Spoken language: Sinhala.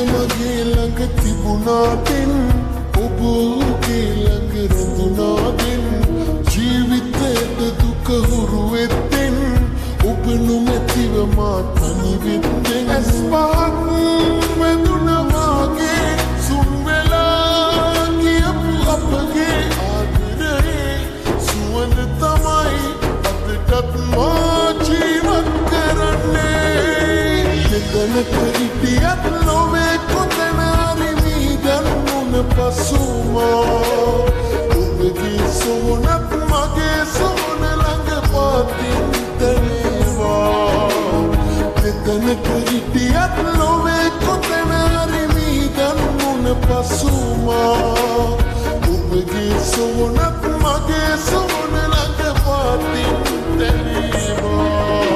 මගේ ළඟ තිබුණාදෙන් ඔබ ඔහුගේ ළඟ රැඳුණාදෙන් ජීවිතේට දුක හුරු වෙත්තෙන් ඔබ නොමැතිව මා තනි වෙත්තෙන් ඇස් පහක් වැදුණා මාගේ සුන් වෙලා කියපු අපගේ ආදරේ සුවඳ තමයි අපටත් මා ජීවත් කරන්නේ දෙතනක හිටියත් නොවේ කොතන හරි මීදන් මුණ පසුමා ඔබගේ සොහොනත් මගේ සොහොන ළඟ පාතින් තනේවා දෙතනක හිටියත් නොවේ කොතන හරි මීදන් මුණ පසුමා ඔබගේ සොහොනත් මගේ සොහොන ළඟ පාතින් තනේවා